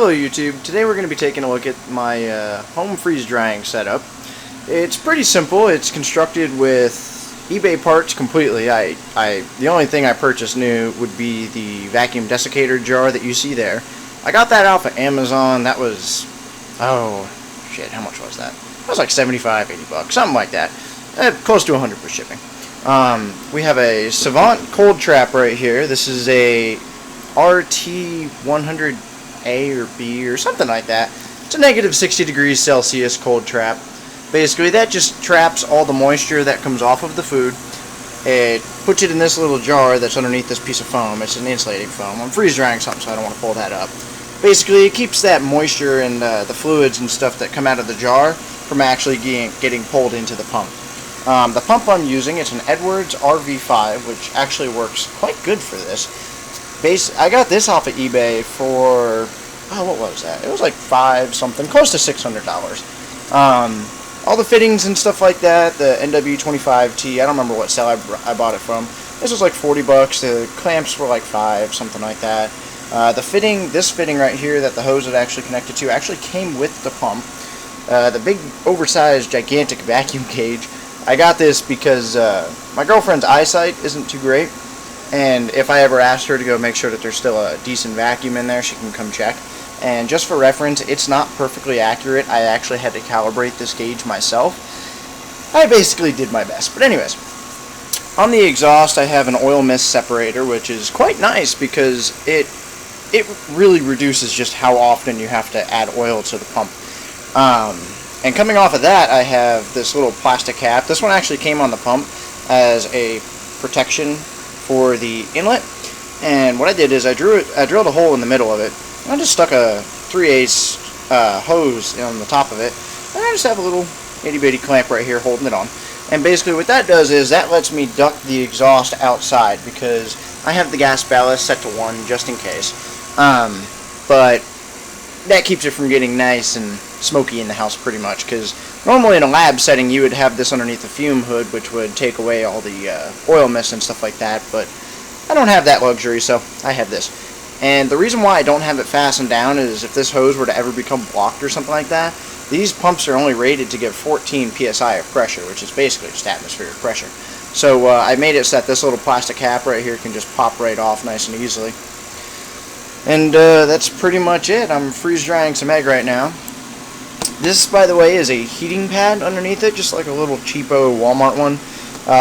Hello YouTube, today we're going to be taking a look at my home freeze drying setup. It's pretty simple. It's constructed with eBay parts completely. The only thing I purchased new would be the vacuum desiccator jar that you see there. I got that off of Amazon. That was, oh shit, how much was that? That was like 75, 80 bucks, something like that. Close to 100 for shipping. We have a Savant cold trap right here. This is a RT100A or B or something like that. It's a negative 60 degrees Celsius cold trap. Basically, that just traps all the moisture that comes off of the food. It puts it in this little jar that's underneath this piece of foam. It's an insulating foam. I'm freeze drying something, so I don't want to pull that up. Basically, it keeps that moisture and the fluids and stuff that come out of the jar from actually getting pulled into the pump. The pump I'm using, it's an Edwards RV5, which actually works quite good for this. I got this off of eBay for, oh, what was that? It was like $5 something, close to $600. All the fittings and stuff like that, the NW25T, I don't remember what cell I bought it from. This was like 40 bucks. The clamps were like $5, something like that. This fitting right here that the hose is actually connected to actually came with the pump. The big, oversized, gigantic vacuum cage. I got this because my girlfriend's eyesight isn't too great. And if I ever asked her to go make sure that there's still a decent vacuum in there, she can come check. And just for reference, it's not perfectly accurate. I actually had to calibrate this gauge myself. I basically did my best. But anyways, on the exhaust, I have an oil mist separator, which is quite nice because it really reduces just how often you have to add oil to the pump. And coming off of that, I have this little plastic cap. This one actually came on the pump as a protection for the inlet, and what I did is I drilled a hole in the middle of it, and I just stuck a 3/8 hose on the top of it, and I just have a little itty bitty clamp right here holding it on. And basically what that does is that lets me duct the exhaust outside because I have the gas ballast set to 1 just in case, but that keeps it from getting nice and smoky in the house pretty much, because normally in a lab setting you would have this underneath the fume hood, which would take away all the oil mist and stuff like that, but I don't have that luxury, so I have this. And the reason why I don't have it fastened down is if this hose were to ever become blocked or something like that, these pumps are only rated to give 14 psi of pressure, which is basically just atmospheric pressure. So I made it so that this little plastic cap right here can just pop right off nice and easily. And that's pretty much it. I'm freeze drying some egg right now. This, by the way, is a heating pad underneath it, just like a little cheapo Walmart one.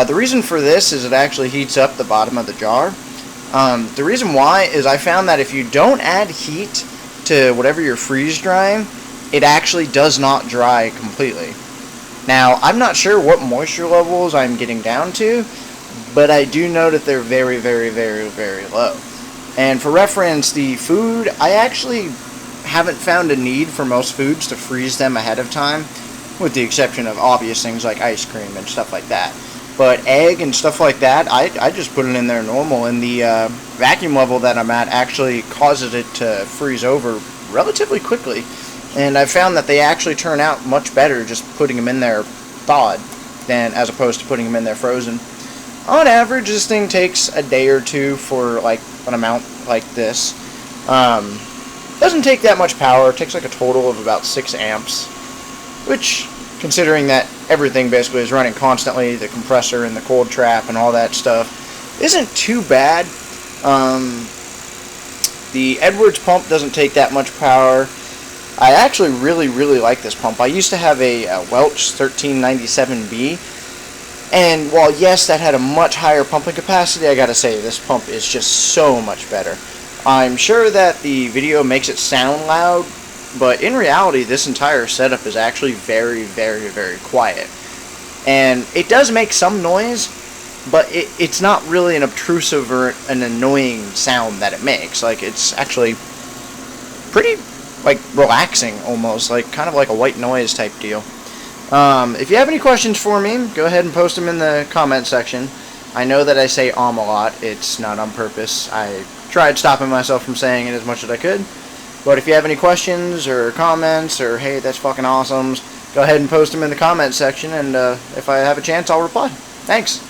The reason for this is it actually heats up the bottom of the jar. The reason why is I found that if you don't add heat to whatever you're freeze drying, it actually does not dry completely. Now, I'm not sure what moisture levels I'm getting down to, but I do know that they're very, very, very, very low. And for reference, the food, I actually haven't found a need for most foods to freeze them ahead of time, with the exception of obvious things like ice cream and stuff like that. But egg and stuff like that, I just put it in there normal, and the vacuum level that I'm at actually causes it to freeze over relatively quickly. And I found that they actually turn out much better just putting them in there thawed than as opposed to putting them in there frozen. On average, this thing takes a day or two for like an amount like this. Doesn't take that much power. It takes like a total of about 6 amps, which, considering that everything basically is running constantly, the compressor and the cold trap and all that stuff, isn't too bad. The Edwards pump doesn't take that much power. I actually really, really like this pump. I used to have a Welch 1397B, and while yes, that had a much higher pumping capacity, I gotta say, this pump is just so much better. I'm sure that the video makes it sound loud, but in reality, this entire setup is actually very, very, very quiet. And it does make some noise, but it's not really an obtrusive or an annoying sound that it makes. Like, it's actually pretty, like, relaxing almost, like kind of like a white noise type deal. If you have any questions for me, go ahead and post them in the comment section. I know that I say a lot. It's not on purpose. I tried stopping myself from saying it as much as I could. But if you have any questions or comments or, hey, that's fucking awesome, go ahead and post them in the comment section, and if I have a chance, I'll reply. Thanks.